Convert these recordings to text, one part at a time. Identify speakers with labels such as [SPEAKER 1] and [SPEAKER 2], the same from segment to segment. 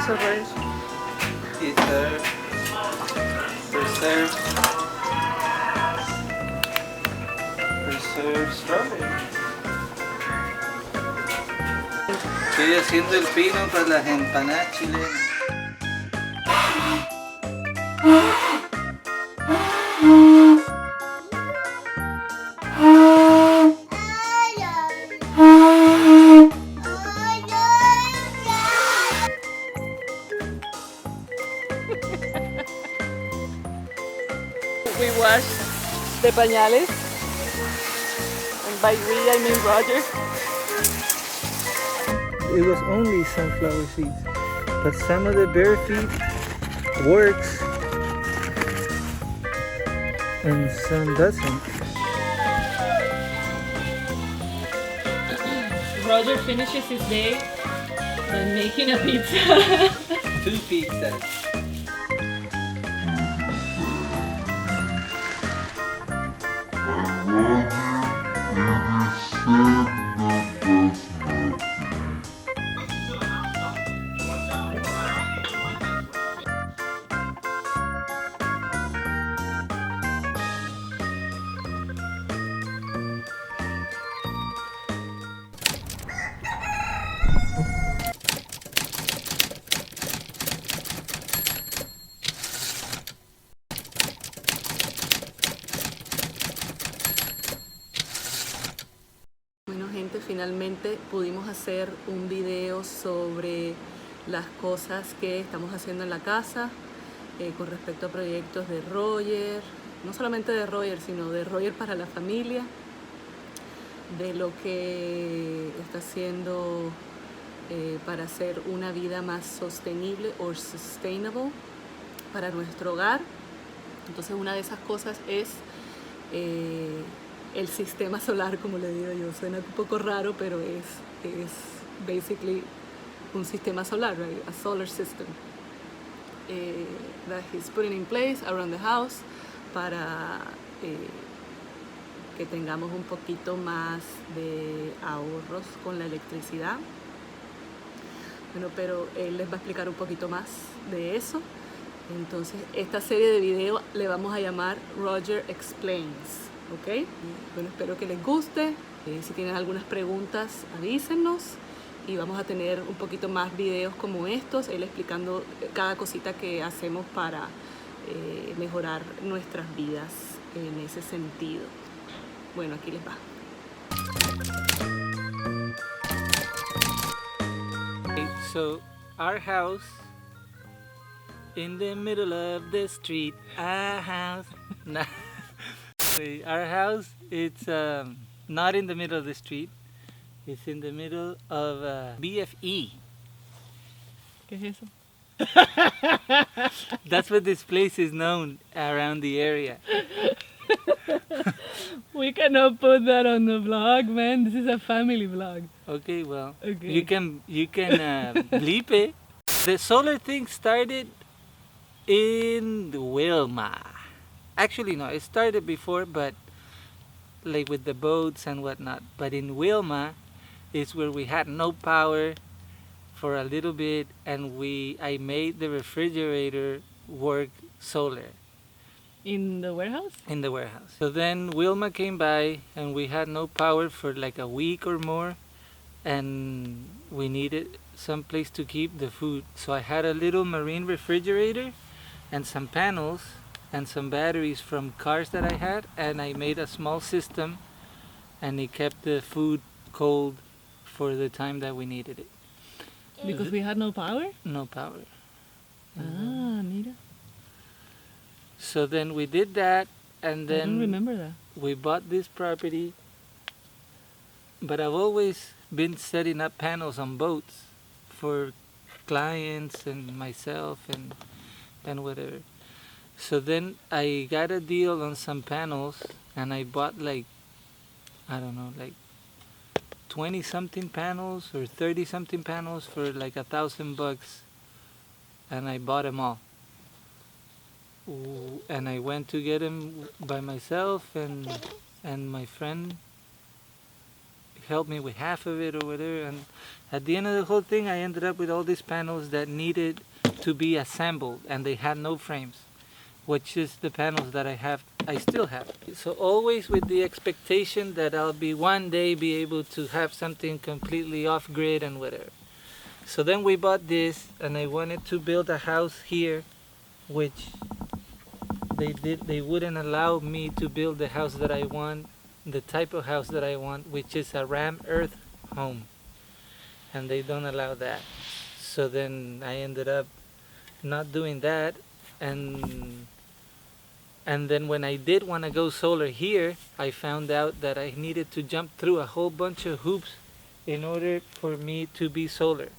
[SPEAKER 1] preservation.
[SPEAKER 2] Preserved strawberry. Estoy haciendo el pino para las empanadas chilenas.
[SPEAKER 1] We washed the pañales, and by we I mean Roger.
[SPEAKER 2] It was only sunflower seeds, but some of the bare feet works and some doesn't.
[SPEAKER 1] Roger finishes his day by making a pizza.
[SPEAKER 2] 2 pizzas.
[SPEAKER 1] Bueno, gente, finalmente pudimos hacer un video sobre las cosas que estamos haciendo en la casa con respecto a proyectos de Roger, no solamente de Roger, sino de Roger para la familia, de lo que está haciendo para hacer una vida más sostenible o sustainable para nuestro hogar. Entonces una de esas cosas es el sistema solar, como le digo yo. Suena un poco raro, pero es basically un sistema solar, right? A solar system that he's putting in place around the house para que tengamos un poquito más de ahorros con la electricidad. Bueno, pero él les va a explicar un poquito más de eso. Entonces, esta serie de video le vamos a llamar Roger Explains, ¿ok? Bueno, espero que les guste. Si tienen algunas preguntas, avísennos. Y vamos a tener un poquito más videos como estos, él explicando cada cosita que hacemos para mejorar nuestras vidas en ese sentido. Bueno, aquí les va.
[SPEAKER 2] So, our house in the middle of the street. Our house. Our house, it's not in the middle of the street. It's in the middle of BFE.
[SPEAKER 1] ¿Qué es eso?
[SPEAKER 2] That's what this place is known around the area.
[SPEAKER 1] We cannot put that on the vlog, man. This is a family vlog.
[SPEAKER 2] Okay, well,
[SPEAKER 1] Okay.
[SPEAKER 2] you can bleep it. The solar thing started in Wilma. Actually, no, it started before, but like with the boats and whatnot. But in Wilma is where we had no power for a little bit, and I made the refrigerator work solar.
[SPEAKER 1] In the warehouse?
[SPEAKER 2] In the warehouse. So then Wilma came by and we had no power for like a week or more, and we needed some place to keep the food. So I had a little marine refrigerator and some panels and some batteries from cars that I had, and I made a small system, and it kept the food cold for the time that we needed it.
[SPEAKER 1] Because we had no power?
[SPEAKER 2] No power.
[SPEAKER 1] Ah, mira.
[SPEAKER 2] So then we did that, and
[SPEAKER 1] I don't
[SPEAKER 2] then
[SPEAKER 1] remember that.
[SPEAKER 2] we bought this property. But I've always been setting up panels on boats for clients and myself and whatever. So then I got a deal on some panels, and I bought like, I don't know, like 20 something panels or 30 something panels for like $1,000, and I bought them all. And I went to get them by myself, and my friend, help me with half of it or whatever. And at the end of the whole thing, I ended up with all these panels that needed to be assembled, and they had no frames, which is the panels that I still have. So always with the expectation that I'll be one day be able to have something completely off grid and whatever. So then we bought this, and I wanted to build a house here, which they wouldn't allow me to build the house that I want, the type of house that I want, which is a ram earth home, and they don't allow that. So then I ended up not doing that, and then when I did want to go solar here, I found out that I needed to jump through a whole bunch of hoops in order for me to be solar.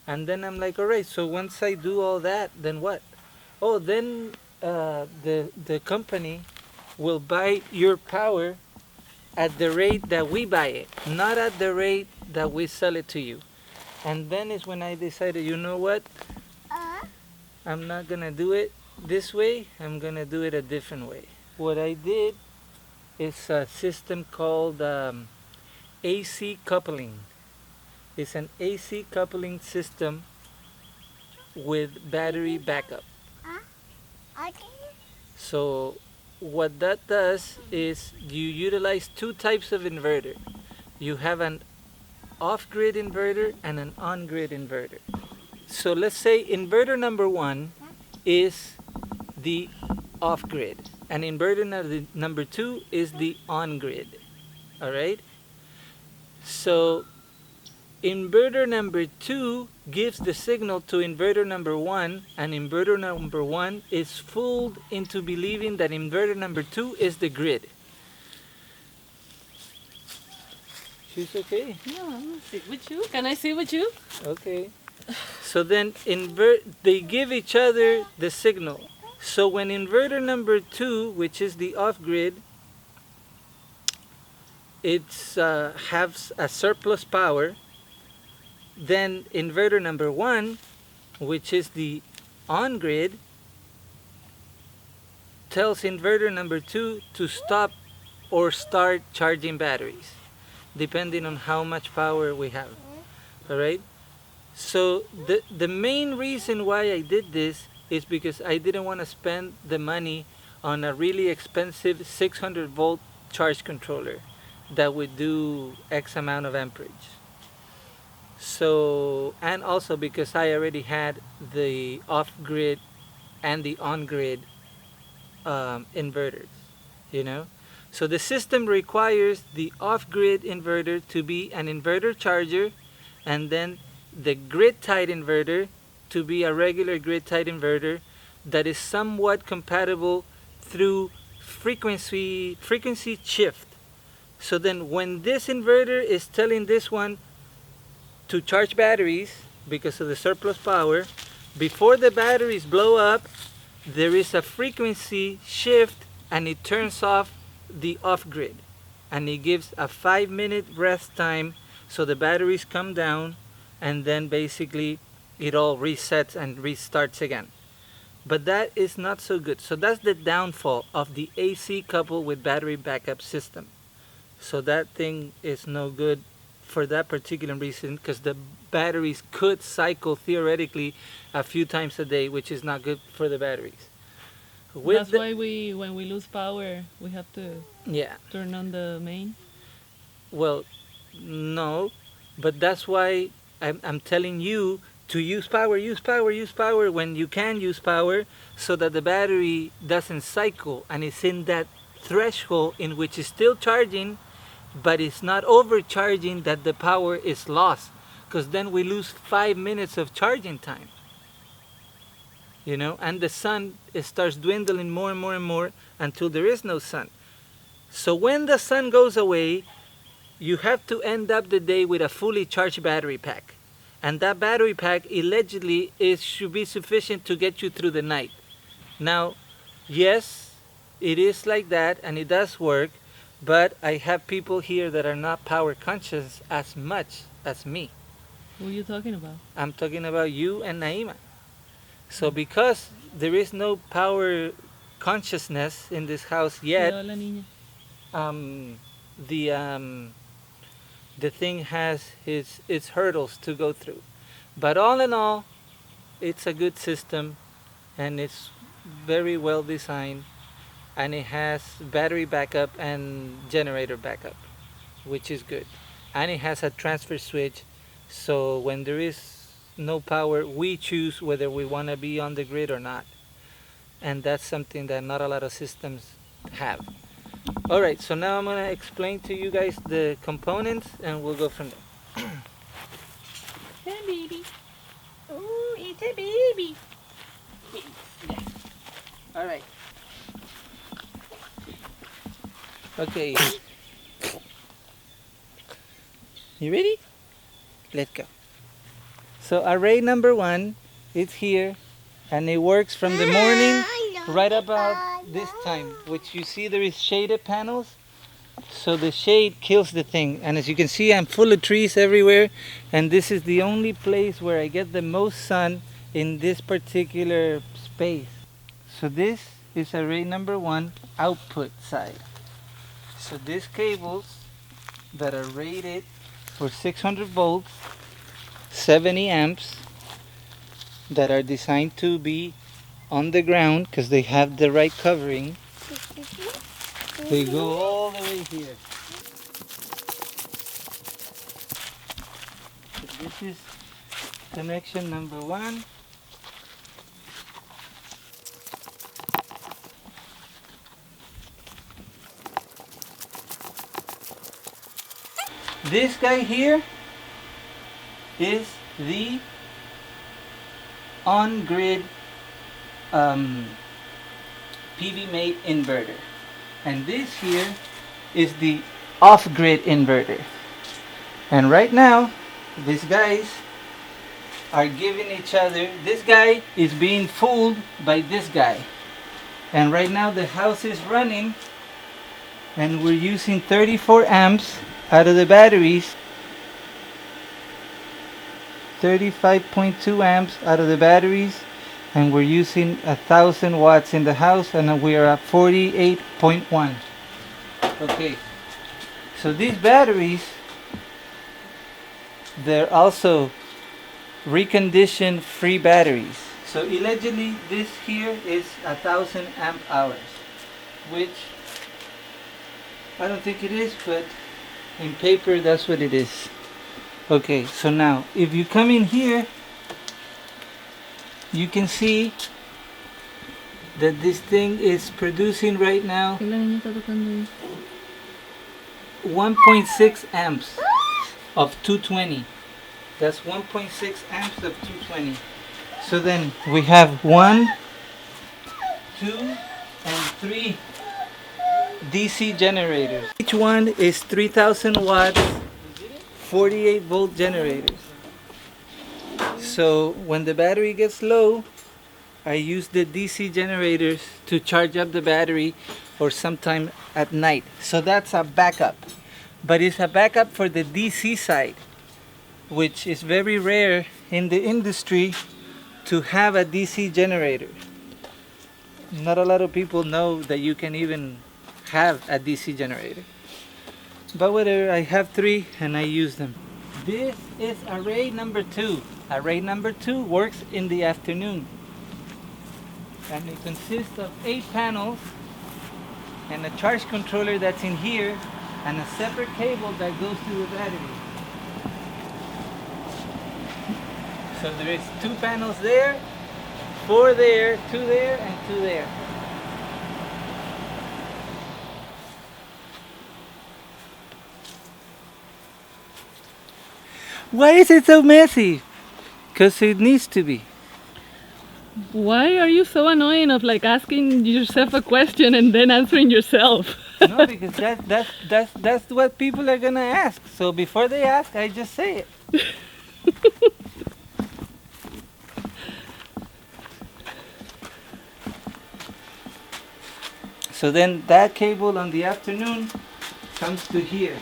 [SPEAKER 2] And then I'm like, all right, so once I do all that, then what? Oh, then the company will buy your power at the rate that we buy it, not at the rate that we sell it to you. And then is when I decided, you know what? I'm not gonna do it this way, I'm gonna do it a different way. What I did is a system called AC coupling. It's an AC coupling system with battery backup. So what that does is you utilize two types of inverter. You have an off-grid inverter and an on-grid inverter. So let's say inverter number one is the off-grid, and inverter number two is the on-grid. All right? So inverter number two gives the signal to inverter number one, and inverter number one is fooled into believing that inverter number two is the grid. She's okay?
[SPEAKER 1] Yeah, I'm sit with you. Can I sit with you?
[SPEAKER 2] Okay. So then they give each other the signal. So when inverter number two, which is the off-grid, it's has a surplus power, then inverter number one, which is the on-grid, tells inverter number two to stop or start charging batteries, depending on how much power we have. All right? So the main reason why I did this is because I didn't want to spend the money on a really expensive 600 volt charge controller that would do X amount of amperage. So, and also because I already had the off-grid and the on-grid inverters, you know. So the system requires the off-grid inverter to be an inverter charger, and then the grid-tied inverter to be a regular grid-tied inverter that is somewhat compatible through frequency shift. So then when this inverter is telling this one to charge batteries because of the surplus power, before the batteries blow up, there is a frequency shift and it turns off the off-grid, and it gives a 5-minute rest time so the batteries come down, and then basically it all resets and restarts again. But that is not so good. So that's the downfall of the AC coupled with battery backup system. So that thing is no good for that particular reason, because the batteries could cycle theoretically a few times a day, which is not good for the batteries.
[SPEAKER 1] That's why when we lose power, we have to
[SPEAKER 2] yeah,
[SPEAKER 1] turn on the main.
[SPEAKER 2] well, no, but that's why I'm telling you to use power when you can use power, so that the battery doesn't cycle and it's in that threshold in which it's still charging, but it's not overcharging that the power is lost, because then we lose 5 minutes of charging time. You know, and the sun, it starts dwindling more and more and more until there is no sun. So when the sun goes away, you have to end up the day with a fully charged battery pack. And that battery pack allegedly should be sufficient to get you through the night. Now, yes, it is like that and it does work, but I have people here that are not power conscious as much as me.
[SPEAKER 1] Who are you talking about? I'm
[SPEAKER 2] talking about you and Naima. So because there is no power consciousness in this house yet, the thing has its hurdles to go through. But all in all, it's a good system, and it's very well designed, and it has battery backup and generator backup, which is good. And it has a transfer switch, so when there is no power, we choose whether we want to be on the grid or not. And that's something that not a lot of systems have. Alright, so now I'm going to explain to you guys the components, and we'll go from there.
[SPEAKER 1] Hey, baby. Oh, it's a baby.
[SPEAKER 2] Alright. Okay. You ready? Let's go. So array number 1 is here, and it works from the morning right about this time, which you see there is shaded panels. So the shade kills the thing, and as you can see, I'm full of trees everywhere, and this is the only place where I get the most sun in this particular space. So this is array number 1 output side. So these cables that are rated for 600 volts, 70 amps, that are designed to be on the ground because they have the right covering. They go all the way here. So this is connection number 1. This guy here is the on-grid PV-mate inverter, and this here is the off-grid inverter. And right now these guys are giving each other, this guy is being fooled by this guy, and right now the house is running and we're using 34 amps out of the batteries, 35.2 amps out of the batteries, and we're using 1,000 watts in the house, and we are at 48.1. Okay, so these batteries, they're also reconditioned free batteries. So allegedly this here is 1,000 amp hours, which I don't think it is, but in paper that's what it is. Okay, so now if you come in here, you can see that this thing is producing right now 1.6 amps of 220. That's 1.6 amps of 220. So then we have 1, 2, and 3 DC generators. Each one is 3,000 watts, 48 volt generators. So when the battery gets low, I use the DC generators to charge up the battery, or sometime at night. So that's a backup. But it's a backup for the DC side, which is very rare in the industry to have a DC generator. Not a lot of people know that you can even have a DC generator. But whatever, I have 3 and I use them. This is array number 2. Array number 2 works in the afternoon. And it consists of 8 panels and a charge controller that's in here, and a separate cable that goes to the battery. So there is 2 panels there, 4 there, 2 there, and 2 there. Why is it so messy? Because it needs to be.
[SPEAKER 1] Why are you so annoying of like asking yourself a question and then answering yourself?
[SPEAKER 2] No, because that's what people are gonna ask. So before they ask, I just say it. So then that cable on the afternoon comes to here.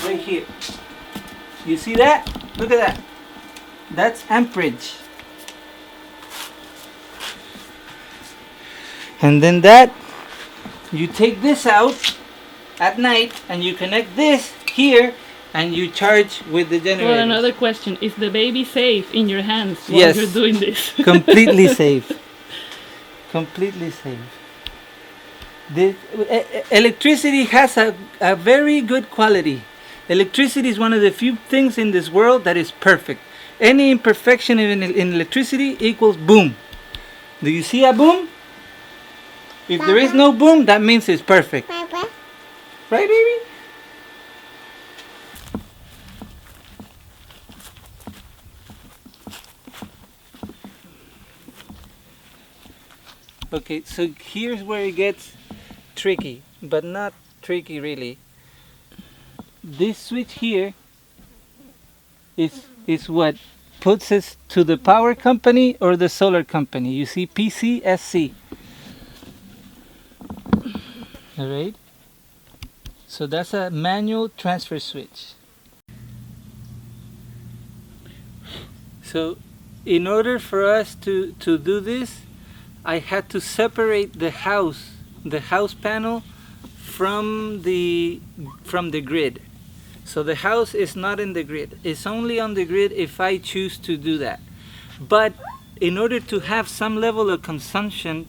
[SPEAKER 2] Right here. You see that? Look at that. That's amperage. And then that, you take this out at night, and you connect this here, and you charge with the generator.
[SPEAKER 1] Well, another question: is the baby safe in your hands while
[SPEAKER 2] Yes.
[SPEAKER 1] you're doing this?
[SPEAKER 2] Completely safe. Completely safe. The electricity has a very good quality. Electricity is one of the few things in this world that is perfect. Any imperfection in electricity equals boom. Do you see a boom? If there is no boom, that means it's perfect. Right, baby? Okay, so here's where it gets tricky, but not tricky really. This switch here is what puts us to the power company or the solar company. You see PCSC. All right? So that's a manual transfer switch. So in order for us to do this, I had to separate the house panel from the grid. So the house is not in the grid. It's only on the grid if I choose to do that. But in order to have some level of consumption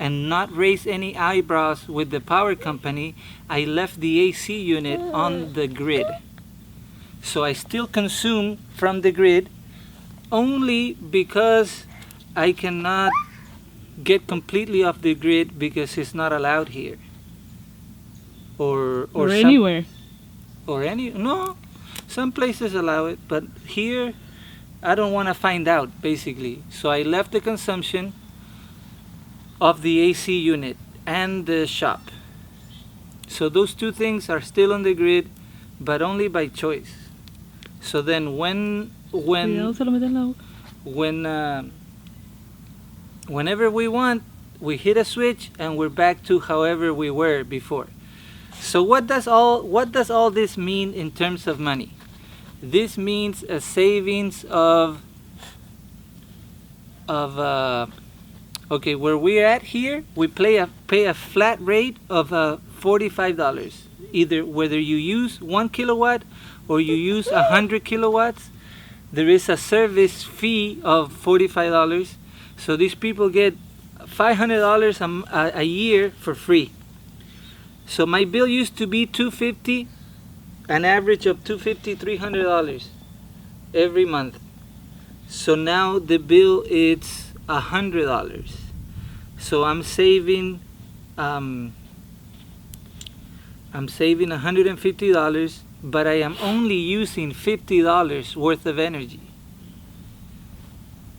[SPEAKER 2] and not raise any eyebrows with the power company, I left the AC unit on the grid. So I still consume from the grid only because I cannot get completely off the grid because it's not allowed here. Or
[SPEAKER 1] anywhere.
[SPEAKER 2] No, some places allow it, but here I don't want to find out basically. So I left the consumption of the AC unit and the shop. So those two things are still on the grid, but only by choice. So then whenever we want, we hit a switch and we're back to however we were before. So what does all this mean in terms of money? This means a savings of okay, where we're at here, we pay a flat rate of $45. Either whether you use 1 kilowatt or you use 100 kilowatts, there is a service fee of $45. So these people get $500 a year for free. So my bill used to be $250, an average of $250, $300 every month. So now the bill is $100. So I'm saving $150, but I am only using $50 worth of energy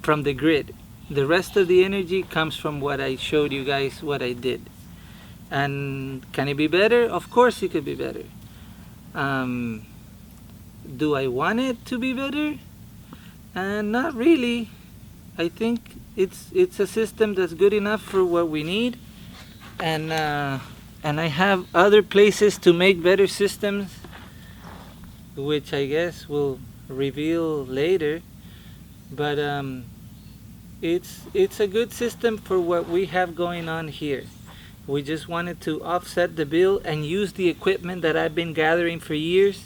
[SPEAKER 2] from the grid. The rest of the energy comes from what I showed you guys what I did. And can it be better? Of course it could be better. Do I want it to be better? Not really. I think it's a system that's good enough for what we need. And I have other places to make better systems, which I guess we'll reveal later. But it's a good system for what we have going on here. We just wanted to offset the bill and use the equipment that I've been gathering for years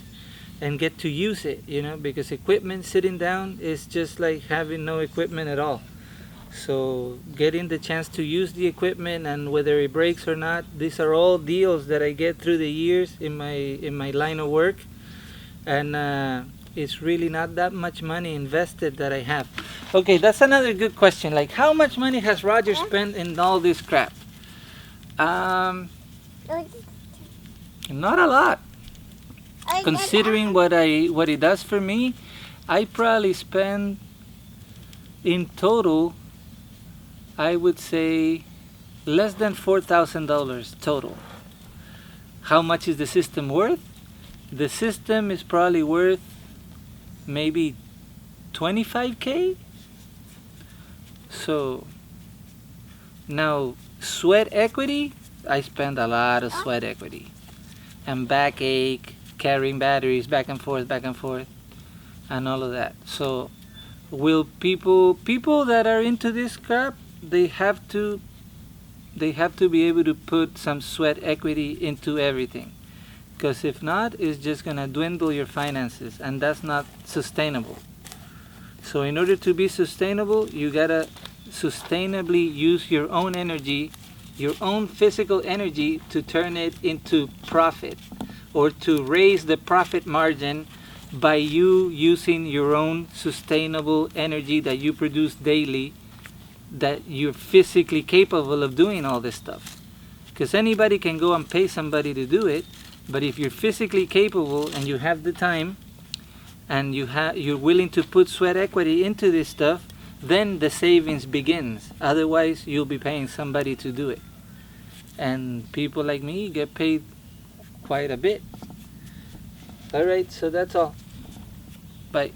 [SPEAKER 2] and get to use it, because equipment sitting down is just like having no equipment at all. So getting the chance to use the equipment, and whether it breaks or not, these are all deals that I get through the years in my line of work. And it's really not that much money invested that I have. Okay, that's another good question. Like, how much money has Roger spent in all this crap? Not a lot. Considering what it does for me, I probably spend in total, I would say, less than $4,000 total. How much is the system worth? The system is probably worth maybe $25K. So now sweat equity, I spend a lot of sweat equity and backache, carrying batteries back and forth, and all of that. So will people that are into this crap, they have to be able to put some sweat equity into everything. Because if not, it's just going to dwindle your finances, and that's not sustainable. So in order to be sustainable, you got to sustainably use your own energy, your own physical energy, to turn it into profit, or to raise the profit margin by you using your own sustainable energy that you produce daily, that you're physically capable of doing all this stuff. Because anybody can go and pay somebody to do it, but if you're physically capable and you have the time and you're willing to put sweat equity into this stuff, then the savings begins. Otherwise, you'll be paying somebody to do it. And people like me get paid quite a bit. All right, so that's all. Bye.